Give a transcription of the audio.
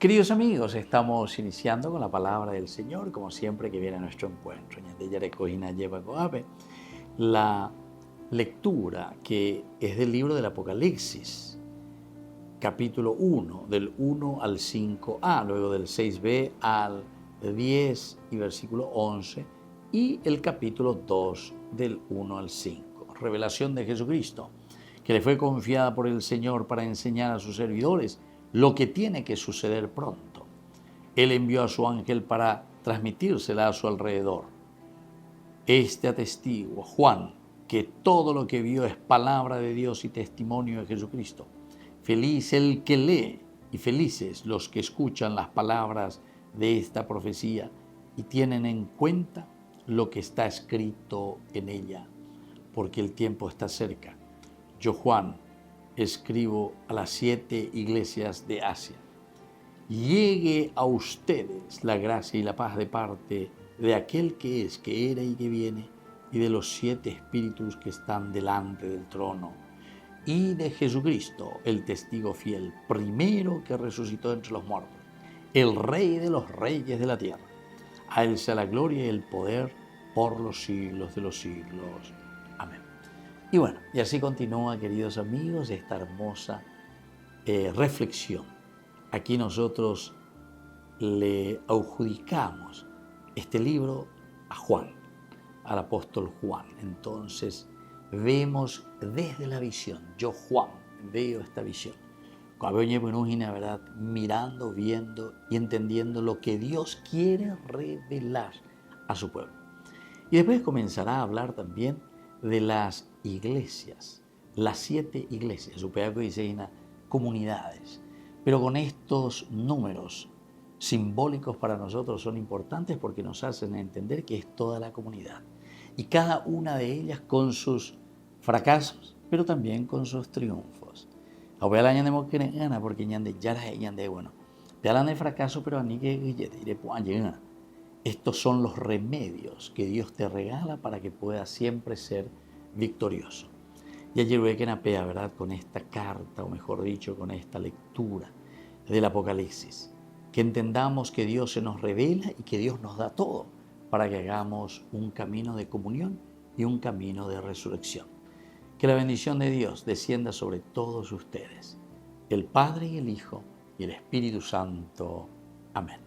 Queridos amigos, estamos iniciando con la palabra del Señor, como siempre que viene a nuestro encuentro. La lectura que es del libro del Apocalipsis, capítulo 1, del 1 al 5a, luego del 6b al 10 y versículo 11, y el capítulo 2 del 1 al 5. Revelación de Jesucristo, que le fue confiada por el Señor para enseñar a sus servidores lo que tiene que suceder pronto. Él envió a su ángel para transmitírsela a su alrededor. Este atestigua, Juan, que todo lo que vio es palabra de Dios y testimonio de Jesucristo. Feliz el que lee y felices los que escuchan las palabras de esta profecía y tienen en cuenta lo que está escrito en ella, porque el tiempo está cerca. Yo, Juan, escribo a las 7 iglesias de Asia. Llegue a ustedes la gracia y la paz de parte de aquel que es, que era y que viene, y de los 7 espíritus que están delante del trono, y de Jesucristo, el testigo fiel, primero que resucitó entre los muertos, el Rey de los reyes de la tierra. A él sea la gloria y el poder por los siglos de los siglos. Amén. Y bueno, y así continúa, queridos amigos, esta hermosa reflexión. Aquí nosotros le adjudicamos este libro a Juan, al apóstol Juan. Entonces vemos desde la visión, yo Juan veo esta visión, ¿verdad? Mirando, viendo y entendiendo lo que Dios quiere revelar a su pueblo. Y después comenzará a hablar también de las iglesias, las 7 iglesias, comunidades. Pero con estos números simbólicos para nosotros son importantes porque nos hacen entender que es toda la comunidad. Y cada una de ellas con sus fracasos, pero también con sus triunfos. Porque te hablan de fracaso, pero estos son los remedios que Dios te regala para que puedas siempre ser victorioso. Y ayer ¿verdad? Con esta carta, o mejor dicho, con esta lectura del Apocalipsis, que entendamos que Dios se nos revela y que Dios nos da todo para que hagamos un camino de comunión y un camino de resurrección. Que la bendición de Dios descienda sobre todos ustedes, el Padre y el Hijo y el Espíritu Santo. Amén.